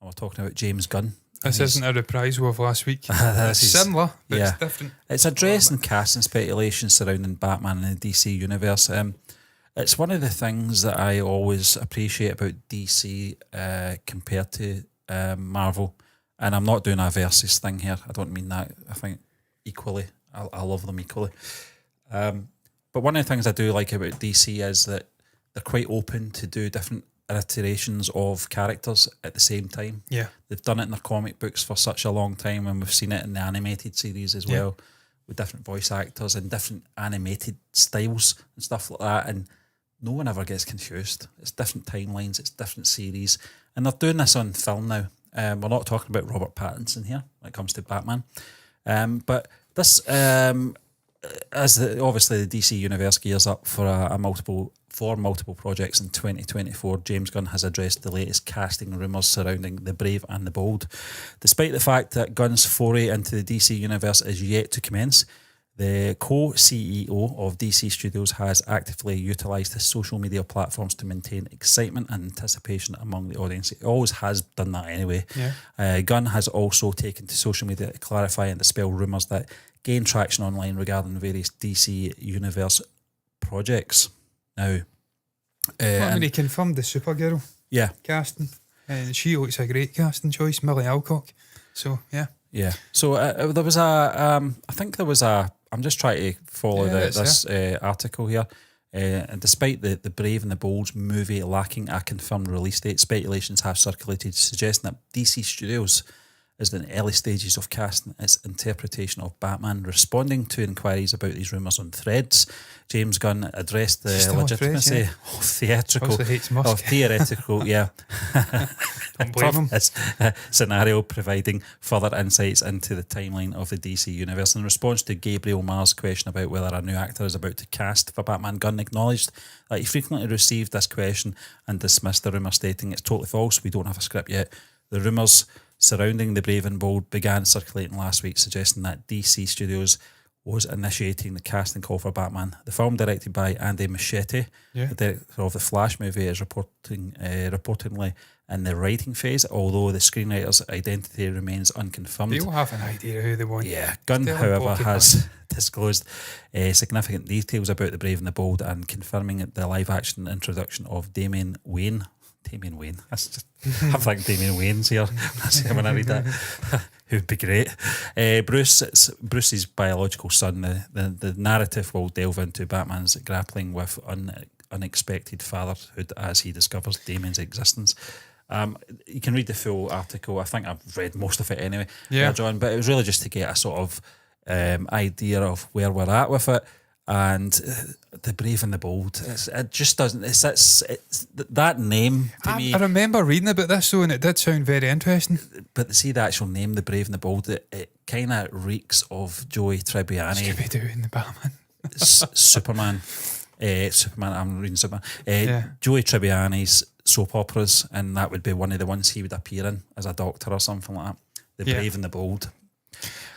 We're talking about James Gunn. This isn't a reprisal of last week. It's similar, but it's different. It's addressing casting speculation surrounding Batman in the DC universe. It's one of the things that I always appreciate about DC compared to Marvel. And I'm not doing a versus thing here. I don't mean that. I think equally. I love them equally. But one of the things I do like about DC is that they're quite open to do different iterations of characters at the same time. Yeah. They've done it in their comic books for such a long time, and we've seen it in the animated series as well, with different voice actors and different animated styles and stuff like that. And no one ever gets confused. It's different timelines, it's different series. And they're doing this on film now. We're not talking about Robert Pattinson here when it comes to Batman. But this, obviously the DC universe gears up for multiple projects in 2024, James Gunn has addressed the latest casting rumours surrounding the Brave and the Bold. Despite the fact that Gunn's foray into the DC universe is yet to commence, the co-CEO of DC Studios has actively utilised his social media platforms to maintain excitement and anticipation among the audience. He always has done that anyway. Yeah. Gunn has also taken to social media to clarify and dispel rumours that gain traction online regarding various DC Universe projects. Now, he confirmed the Supergirl casting, and she looks a great casting choice, Millie Alcock. So, yeah. So, there was I'm just trying to follow this article here. And despite the Brave and the Bold movie lacking a confirmed release date, speculations have circulated suggesting that DC Studios is in the early stages of casting its interpretation of Batman. Responding to inquiries about these rumours on Threads, James Gunn addressed the legitimacy of theoretical Don't blame him. Scenario, providing further insights into the timeline of the DC universe. In response to Gabriel Maher's question about whether a new actor is about to cast for Batman, Gunn acknowledged that he frequently received this question and dismissed the rumour, stating it's totally false, we don't have a script yet. The rumours surrounding the Brave and Bold began circulating last week, suggesting that DC Studios was initiating the casting call for Batman. The film, directed by Andy Muschietti, the director of the Flash movie, is reportedly in the writing phase, although the screenwriter's identity remains unconfirmed. They'll have an idea who they want. Yeah, Gunn, however, has disclosed significant details about the Brave and the Bold and confirming the live-action introduction of Damian Wayne. That's just, I'm thinking Damian Wayne's here when I read that. Who'd be great. Bruce's biological son. The narrative will delve into Batman's grappling with unexpected fatherhood as he discovers Damian's existence. You can read the full article. I think I've read most of it anyway, John, but it was really just to get a sort of idea of where we're at with it. And the Brave and the Bold, it just doesn't. It's that name to me. I remember reading about this though, and it did sound very interesting. But see the actual name, the Brave and the Bold, it kind of reeks of Joey Tribbiani. Scooby-Doo and the Batman. Superman. I'm reading Superman. Joey Tribbiani's soap operas, and that would be one of the ones he would appear in as a doctor or something like that. The Brave and the Bold.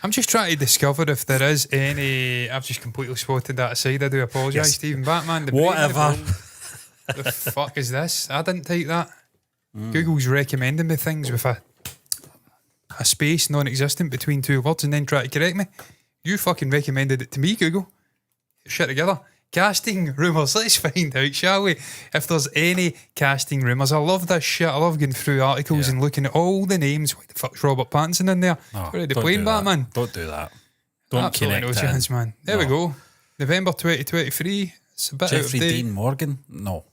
I'm just trying to discover if there is any. I've just completely spotted that aside. I do apologise, Stephen. Batman, the whatever. The fuck is this? I didn't type that. Google's recommending me things with a space non-existent between two words and then try to correct me. You fucking recommended it to me, Google. Shit together. Casting rumours. Let's find out, shall we? If there's any casting rumours. I love this shit. I love going through articles and looking at all the names. What the fuck's Robert Pattinson in there? Ready to play Batman? Don't do that. Don't absolutely connect no chance, man. There we go. November 2023. It's a bit Jeffrey out of date. Dean Morgan? No.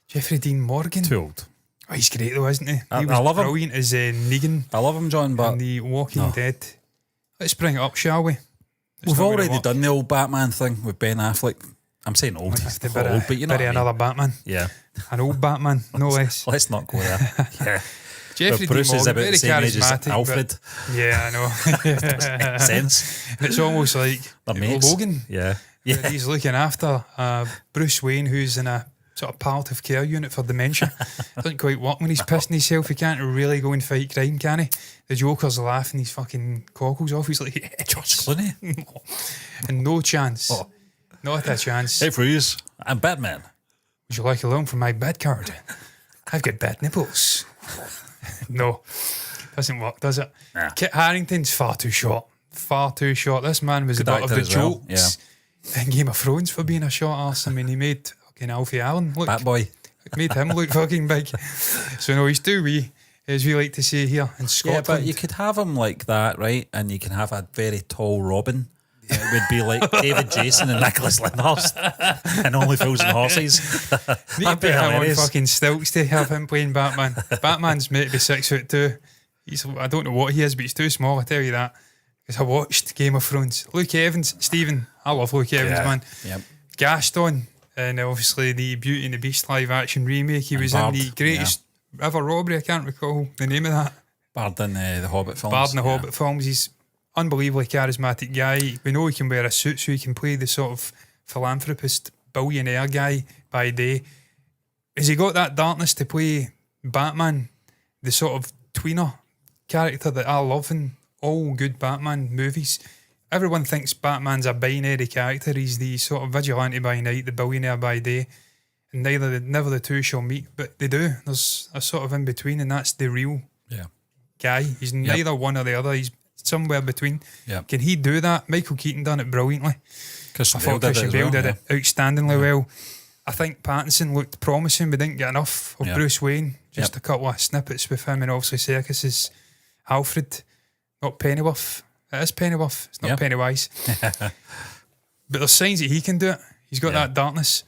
Jeffrey Dean Morgan? Too old. Oh, he's great though, isn't he? I was love him. Brilliant as Negan. I love him, John, but in The Walking Dead. Let's bring it up, shall we? We've already done the old Batman thing with Ben Affleck. I'm saying old. He's old, but you know what I mean. Another Batman. Yeah. An old Batman, no less. Let's not go there. Yeah. Jeffrey Bruce Dean is Morgan, about the same age as Alfred. Yeah, I know. Makes sense. And it's almost like Logan. Yeah. Where he's looking after Bruce Wayne, who's in a sort of palliative care unit for dementia. Doesn't quite work when he's pissing himself. He can't really go and fight crime, can he? The Joker's laughing his fucking cockles off. He's like, George Clooney. And no chance. Not a chance. Hey, freeze. I'm Batman. Would you like a loan from my bad card? I've got bad nipples. No. Doesn't work, does it? Nah. Kit Harington's far too short. Far too short. This man was Good the butt of actor the as well, jokes in Game of Thrones for being a short arse. I mean, he made fucking Alfie Allen look. Bat boy. Made him look fucking big. So no, he's too wee, as we like to say here in Scotland. Yeah, but you could have him like that, right? And you can have a very tall Robin. It would be like David Jason and Nicholas Lyndhurst and Only Fools and Horses. Need to put him on fucking stilts to have him playing Batman. Batman's meant to be 6'2". I don't know what he is, but he's too small, I tell you that. Because I watched Game of Thrones. Luke Evans, Stephen, I love Luke Evans, man. Yep. Gaston, and obviously the Beauty and the Beast live action remake. He was in the greatest ever robbery. I can't recall the name of that. Bard in the Hobbit films. Bard in the Hobbit films. He's unbelievably charismatic guy. We know he can wear a suit, so he can play the sort of philanthropist, billionaire guy by day. Has he got that darkness to play Batman, the sort of tweener character that I love in all good Batman movies? Everyone thinks Batman's a binary character. He's the sort of vigilante by night, the billionaire by day, and never the two shall meet, but they do. There's a sort of in between, and that's the real guy. He's neither one or the other. He's somewhere between. Yep. Can he do that? Michael Keaton done it brilliantly. I thought Christian Bale did it outstandingly well. I think Pattinson looked promising. We didn't get enough of Bruce Wayne. Just a couple of snippets with him, and obviously Serkis's Alfred, not Pennyworth. It is Pennyworth. It's not Pennywise. But there's signs that he can do it. He's got that darkness.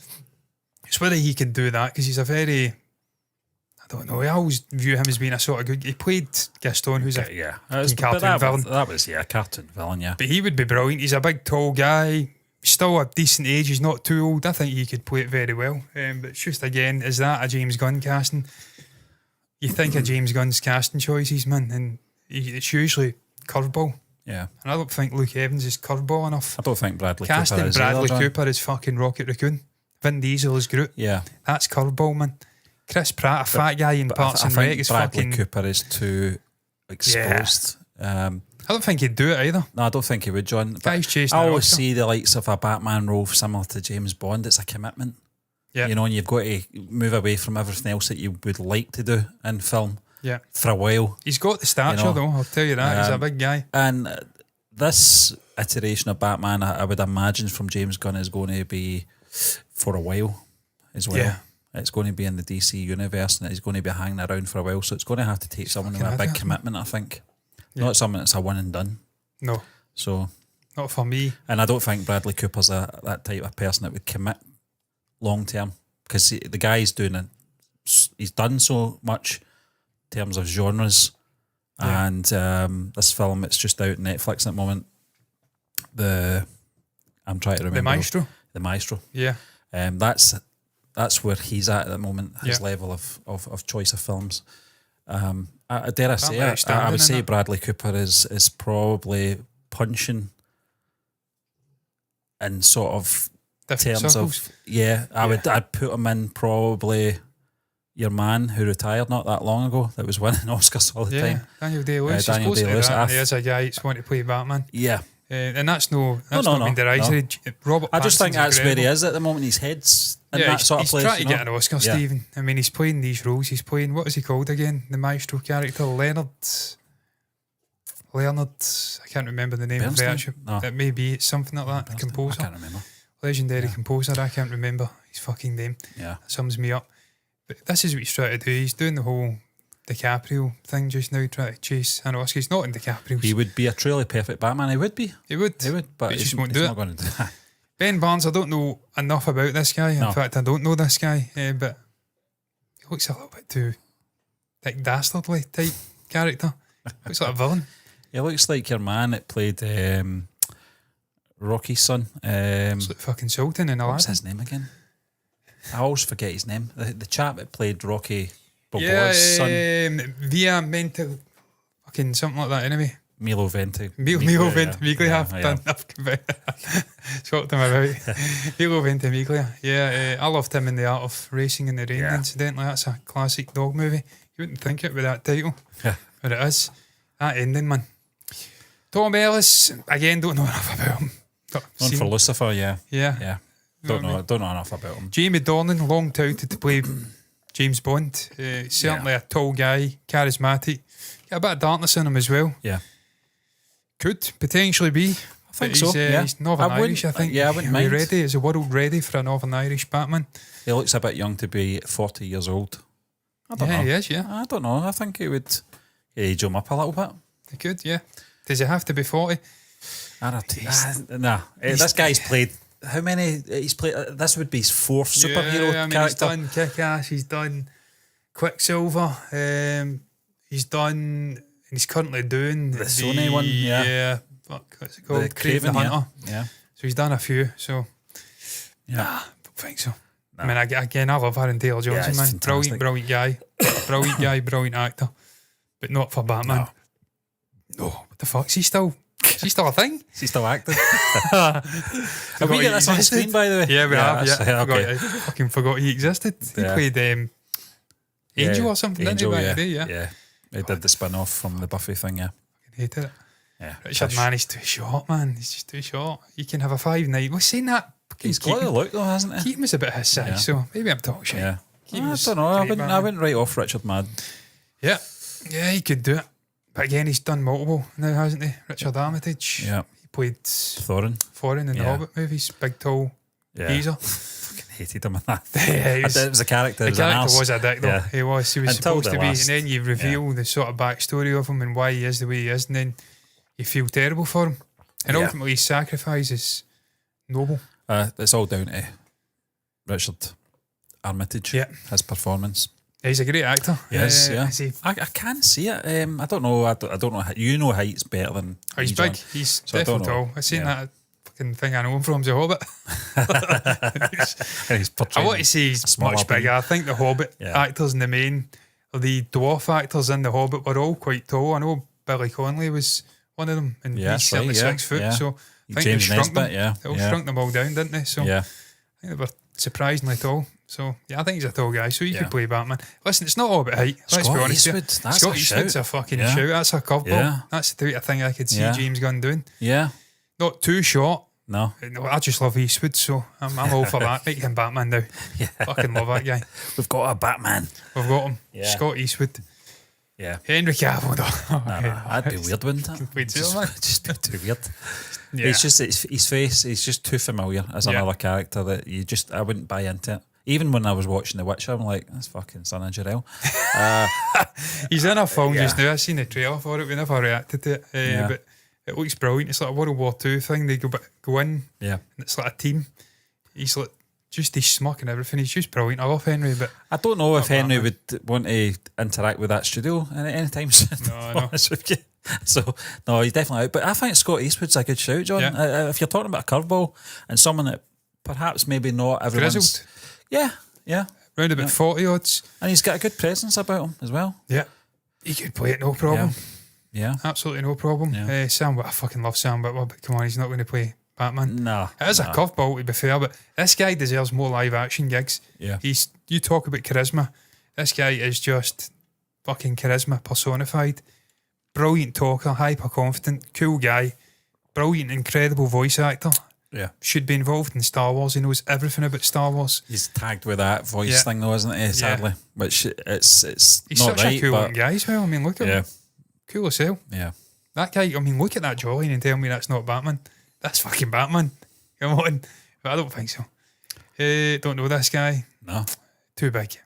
It's whether he can do that, because he's a very, I don't know, I always view him as being a sort of good. He played Gaston, who's a cartoon villain. That was a cartoon villain, yeah. But he would be brilliant. He's a big, tall guy. Still a decent age. He's not too old. I think he could play it very well. But it's just, again, is that a James Gunn casting? You think of James Gunn's casting choices, man, and it's usually curveball. Yeah. And I don't think Luke Evans is curveball enough. I don't think Bradley Casting Cooper is Bradley either, Cooper is fucking Rocket Raccoon. Vin Diesel is Groot. Yeah. That's curveball, man. Chris Pratt, a fat guy in Parks and Rec, is Bradley fucking... Cooper is too exposed. I don't think he'd do it either. No, I don't think he would, John. Guy's chasing I always see the likes of a Batman role similar to James Bond. It's a commitment. Yeah. You know, and you've got to move away from everything else that you would like to do in film for a while. He's got the stature, though, I'll tell you that. He's a big guy. And this iteration of Batman, I would imagine from James Gunn, is going to be for a while as well. Yeah. It's going to be in the DC universe, and it's going to be hanging around for a while. So it's going to have to take someone with a big commitment, I think. Yeah. Not something that's a one and done. No. So not for me. And I don't think Bradley Cooper's that type of person that would commit long term, because the guy's he's done so much in terms of genres. Yeah. And this film, it's just out on Netflix at the moment. I'm trying to remember. The Maestro. Yeah. That's where he's at the moment, his level of choice of films. Dare I say it? I would say Bradley Cooper is probably punching in sort of different terms circles. I'd put him in probably your man who retired not that long ago that was winning Oscars all the time. Daniel Day-Lewis. Daniel Day-Lewis. He is a guy who's wanting to play Batman. Yeah. And that's not being derogatory. No. I just think that's where he is at the moment. His head's in that sort of place. He's trying to get an Oscar, Stephen. I mean, he's playing these roles. He's playing, what is he called again? The Maestro character, Leonard. I can't remember the name of the actual. No. It may be something like that. The composer. I can't remember. Legendary composer. I can't remember his fucking name. Yeah, that sums me up. But this is what he's trying to do. He's doing the whole DiCaprio thing just now, trying to chase an Oscar. He's not in DiCaprio's. He would be a truly perfect Batman. He would be. He would, but he just won't do it. Not going to do that. Ben Barnes, I don't know enough about this guy. In fact, I don't know this guy, but he looks a little bit too like dastardly type character. Looks like a villain. He looks like your man that played Rocky's son. Looks like fucking Sultan in Aladdin. What's his name again? I always forget his name. The chap that played Rocky Balboa's son. Via Mental, fucking something like that. Anyway, Milo Ventimiglia. Milo Ventimiglia. I've talked to him about Milo Ventimiglia. Yeah, I loved him in The Art of Racing in the Rain. Incidentally, that's a classic dog movie. You wouldn't think it with that title, but it is. That ending, man. Tom Ellis, again, don't know enough about him. One for Lucifer, yeah. Yeah. Don't know enough about him. Jamie Dornan, long touted to play James Bond. Certainly a tall guy, charismatic. Got a bit of darkness in him as well. Yeah. Could potentially be. I think so. He's Northern Irish, I think. Yeah, I wouldn't mind. Ready? Is the world ready for a Northern Irish Batman? He looks a bit young to be 40 years old. I don't know. He is, yeah. I don't know. I think he would age him up a little bit. He could, yeah. Does he have to be 40? Nah. This guy's played... How many... He's played... This would be his fourth superhero character. He's done Kick-Ass. He's done Quicksilver. He's done... And he's currently doing... The Sony one, yeah. What's it called? The Craven the Hunter. Yeah. So he's done a few, so... Yeah. Nah, don't think so. Nah. I mean, again, I love Aaron Taylor Johnson, man. Fantastic. Brilliant guy. Brilliant actor. But not for Batman. No, what the fuck? Is he still a thing? Is he still acting? Have we got this on screen, by the way? Yeah, we have. Yeah, okay. I fucking forgot he existed. He played Angel or something, Angel, didn't he, back in the day? Yeah. He did the spin-off from the Buffy thing, yeah. I hated it. Yeah. Richard, man, he's too short, man. He's just too short. He can have a 5'9". Well, saying that... He's got the look, though, hasn't he? Keaton was a bit his size, so maybe I'm talking shit. Yeah. I don't know. I wouldn't write off Richard Madden. Yeah. Yeah, he could do it. But again, he's done multiple now, hasn't he? Richard Armitage. Yeah. He played Thorin in the Hobbit movies. Big, tall geezer. Fucking hated him in that. It was a character. The character was a dick, though. Yeah. He was supposed to be. And then you reveal the sort of backstory of him and why he is the way he is, and then you feel terrible for him. And ultimately, his sacrifice is noble. It's all down to Richard Armitage. Yeah. His performance. He's a great actor. Yes, I can see it. I don't know. I don't know. You know Height's better than. Oh, he's big. John. He's definitely tall. I've seen that fucking thing I know him from The Hobbit. I want to say he's much bigger. I think the Hobbit actors in the main, the dwarf actors in the Hobbit were all quite tall. I know Billy Connolly was one of them, and he's certainly 6 foot. Yeah. So I think James they shrunk Nesbitt, them. They all shrunk them all down, didn't they? So I think they were surprisingly tall. So I think he's a tall guy. So he could play Batman. Listen, it's not all about height. Let's be honest. Scott Eastwood's a fucking shout. That's a curveball. Yeah. That's the type of thing I could see James Gunn doing. Yeah. Not too short. No, I just love Eastwood, so I'm all for that. Make him Batman now. Fucking love that guy. We've got a Batman. We've got him. Scott Eastwood. Yeah. Henry Cavill, though. That'd be weird, wouldn't it? Just be too weird. Yeah. It's just his face. He's just too familiar as another character that I wouldn't buy into it. Even when I was watching The Witcher, I'm like, that's fucking son of Jarell. He's in a film just now. I've seen the trailer for it. We never reacted to it, but it looks brilliant. It's like a World War II thing. They go in, and it's like a team. He's like just his smirk and everything. He's just brilliant. I love Henry, but I don't know if Henry would want to interact with that studio any time soon. No. So no, he's definitely out. But I think Scott Eastwood's a good shout, John. If you're talking about a curveball and someone that perhaps maybe not everyone's grizzled. Yeah. Round about 40 odds. And he's got a good presence about him as well. Yeah. He could play it, no problem. Yeah. Absolutely no problem. I fucking love Sam Witwer, but come on, he's not going to play Batman. No. It is a curveball, to be fair, but this guy deserves more live action gigs. Yeah. You talk about charisma. This guy is just fucking charisma personified. Brilliant talker, hyper confident, cool guy, brilliant, incredible voice actor. Yeah. Should be involved in Star Wars. He knows everything about Star Wars. He's tagged with that voice thing though, isn't he? Sadly. Which it's he's not such right, a cool looking guy as well. I mean, look at him. Cool as hell. Yeah. That guy, I mean, look at that jawline and tell me that's not Batman. That's fucking Batman. Come on. But I don't think so. Don't know this guy. No. Too big.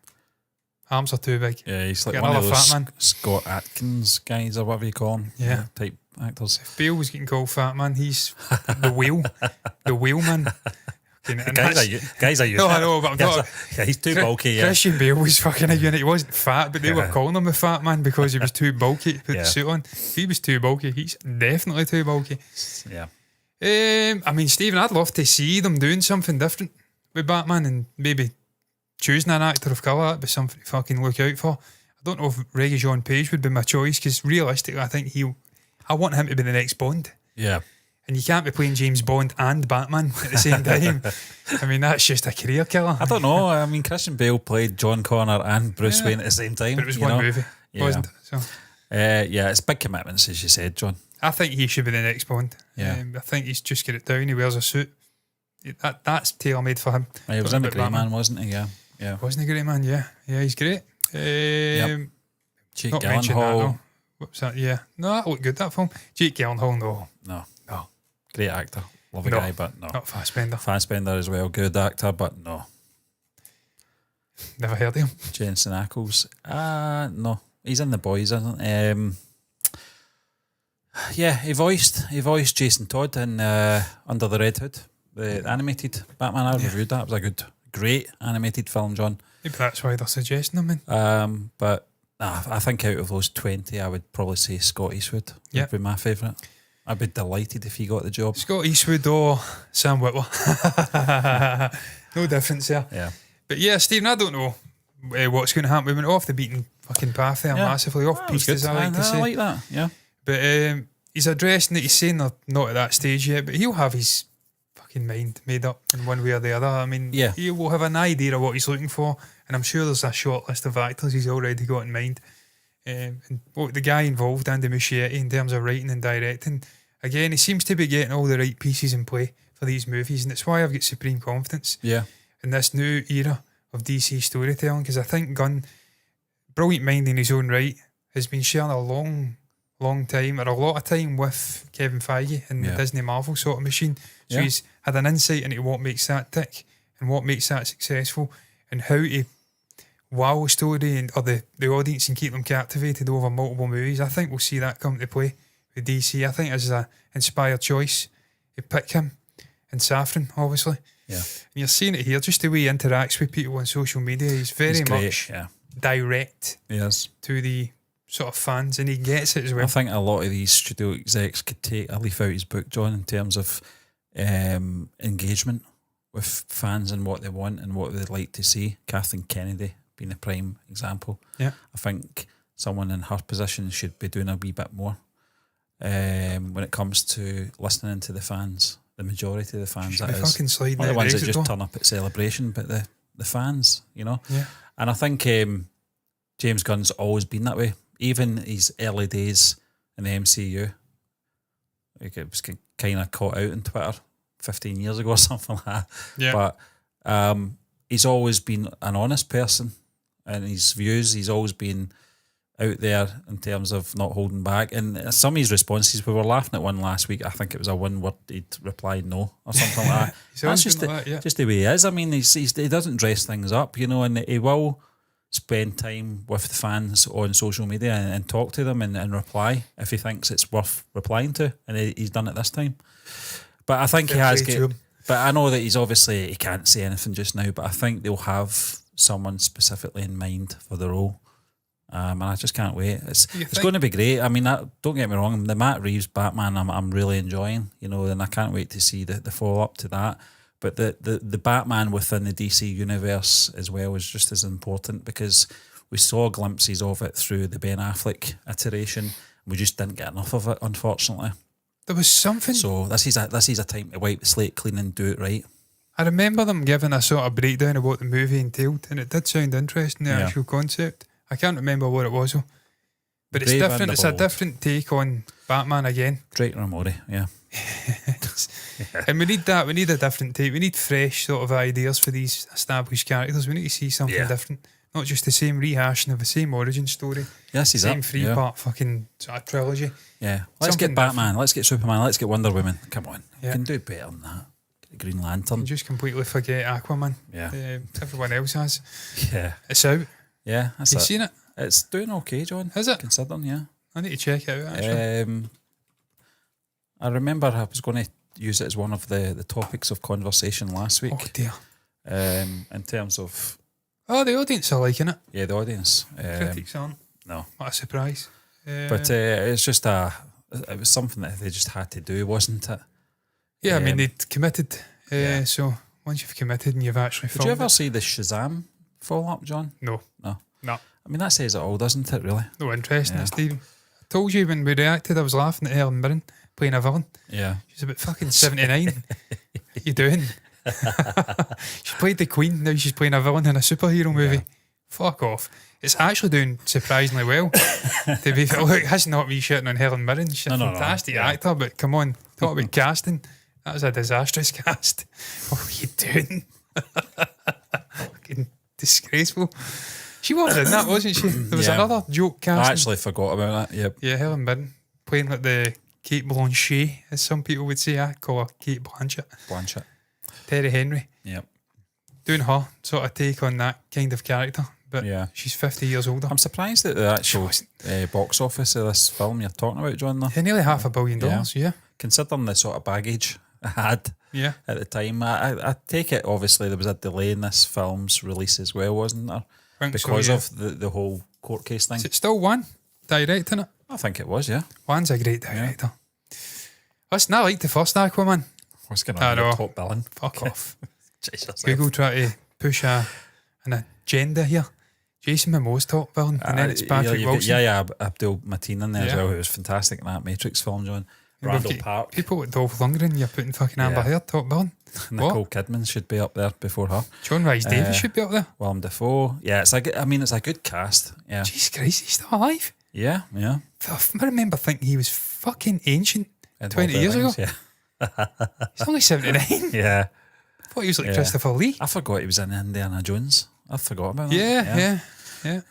Arms are too big. Yeah, he's like one of those fat man. Scott Atkins guys or whatever you call him. Yeah. Type actors. If Bale was getting called fat man, he's the whale. The whale man. Guys are you. No, I know, but I'm not. He's too bulky. Christian Bale was fucking a unit. He wasn't fat, but they were calling him a fat man because he was too bulky to put the suit on. If he was too bulky, he's definitely too bulky. Yeah. I mean, Stephen, I'd love to see them doing something different with Batman and maybe choosing an actor of colour. That'd be something to fucking look out for. I don't know if Regé-Jean Page would be my choice because realistically, I think I want him to be the next Bond. Yeah. And you can't be playing James Bond and Batman at the same time. I mean, that's just a career killer. I don't know. I mean, Christian Bale played John Connor and Bruce Wayne at the same time. But it was one movie, wasn't it? So. It's big commitments, as you said, John. I think he should be the next Bond. Yeah. I think he's just got it down. He wears a suit. That's tailor-made for him. He was in the Grey Man, wasn't he? Yeah. Yeah. Wasn't he great, man? Yeah, he's great. Jake Gyllenhaal. What's that? Yeah. No, that looked good, that film. Jake Gyllenhaal, no. Great actor. Love a guy, but no. Not Fassbender. Fassbender as well. Good actor, but no. Never heard of him. Jensen Ackles. No. He's in The Boys, isn't he? He voiced Jason Todd in Under the Red Hood, the animated Batman. I reviewed that. It was a great animated film, John. Maybe that's why they're suggesting him in. But I think out of those 20, I would probably say Scott Eastwood would be my favourite. I'd be delighted if he got the job. Scott Eastwood or Sam Witwer. No difference there. Yeah. But yeah, Stephen, I don't know what's going to happen. We went off the beaten fucking path there, massively off piste, as I like to say. I like that, yeah. But he's addressing it. He's saying they're not at that stage yet, but he'll have his fucking mind made up in one way or the other. I mean, he will have an idea of what he's looking for, and I'm sure there's a short list of actors he's already got in mind. And what the guy involved, Andy Muschietti, in terms of writing and directing, again, he seems to be getting all the right pieces in play for these movies, and it's why I've got supreme confidence in this new era of DC storytelling, because I think Gunn, brilliant mind in his own right, has been sharing a long time, or a lot of time, with Kevin Feige and the Disney Marvel sort of machine. So he's had an insight into what makes that tick and what makes that successful, and how to wow a story and or the audience and keep them captivated over multiple movies. I think we'll see that come to play with DC. I think this is an inspired choice. You pick him and Safran, obviously. Yeah. And you're seeing it here, just the way he interacts with people on social media. He's very much direct to the sort of fans, and he gets it as well. I think a lot of these studio execs could take a leaf out his book, John, in terms of engagement with fans and what they want and what they'd like to see. Kathleen Kennedy being a prime example. Yeah. I think someone in her position should be doing a wee bit more when it comes to listening to the fans. The majority of the fans, that is. Not the ones that just turn up at Celebration, but the fans, you know. Yeah. And I think James Gunn's always been that way. Even his early days in the MCU, like it was kind of caught out on Twitter 15 years ago or something like that. Yeah. But he's always been an honest person, and his views, he's always been out there in terms of not holding back. And some of his responses, we were laughing at one last week. I think it was a one word he'd replied no or something like that. That's just the way he is. I mean, he doesn't dress things up, you know, and he will spend time with the fans on social media and talk to them and reply if he thinks it's worth replying to, and he's done it this time. But I think he has but I know that he can't say anything just now, but I think they'll have someone specifically in mind for the role. And I just can't wait. It's going to be great. I mean, don't get me wrong, the Matt Reeves Batman I'm really enjoying, you know, and I can't wait to see the follow-up to that. But the Batman within the DC universe as well is just as important, because we saw glimpses of it through the Ben Affleck iteration. We just didn't get enough of it, unfortunately. There was something. So this is a time to wipe the slate clean and do it right. I remember them giving a sort of breakdown of what the movie entailed, and it did sound interesting, the actual concept. I can't remember what it was, though. But it's different. It's a different take on Batman again. Drake Ramori, yeah. And we need that. We need a different take. We need fresh sort of ideas for these established characters. We need to see something different. Not just the same rehashing of the same origin story. Yes, he's same three-part fucking sort of trilogy. Yeah. Let's get Batman. Different. Let's get Superman. Let's get Wonder Woman. Come on. You can do better than that. Green Lantern. You just completely forget Aquaman. Yeah. Everyone else has. Yeah. It's out. Yeah, that's You've seen it? It's doing okay, John. Is it? Considering, yeah. I need to check it out, actually. I remember I was going to use it as one of the topics of conversation last week. Oh, dear. In terms of... Oh, the audience are liking it. Yeah, the audience. Critics aren't. No. What a surprise. But it's just it was something that they just had to do, wasn't it? Yeah, I mean, they'd committed. So once you've committed and you've actually filmed Did you ever see the Shazam follow-up, John? No. I mean, that says it all, doesn't it, really? No interest in it, Stephen. I told you when we reacted, I was laughing at Helen Mirren playing a villain. Yeah. She's about fucking 79. What you doing? She played the Queen, now she's playing a villain in a superhero movie. Yeah. Fuck off. It's actually doing surprisingly well. To be fair, look, that's not me shitting on Helen Mirren. She's a fantastic actor, but come on, talk about casting. That was a disastrous cast. What were you doing? Fucking disgraceful. She was in that, wasn't she? There was another joke casting. I actually forgot about that. Yep. Yeah, Helen Mirren playing like the Kate Blanchet, as some people would say. I call her Kate Blanchett. Terry Henry. Yep. Doing her sort of take on that kind of character. But she's 50 years older. I'm surprised at the actual box office of this film you're talking about, John. Yeah, nearly $500 million, yeah. Considering the sort of baggage I had at the time, I take it obviously there was a delay in this film's release as well, wasn't there? Because of the whole court case thing. Is it still Wan directing it? I think it was, yeah. Wan's a great director. Listen, I like the first Aquaman. What's going on with top billing? Fuck off. Jesus. Google try to push an agenda here. Jason Momoa's top villain, and then it's Patrick Wilson. Abdul Mateen in there as well, who was fantastic in that Matrix film, John. Randall Park. People with Dolph Lundgren, you're putting fucking Amber Heard top villain. Nicole Kidman should be up there before her. John Rhys Davies should be up there. Willem Dafoe. Yeah, it's a good cast. Yeah. Jesus Christ, he's still alive. Yeah. I remember thinking he was fucking ancient 20 years ago. Yeah. He's only 79. Yeah. I thought he was like Christopher Lee. I forgot he was in Indiana Jones. I forgot about that. Yeah.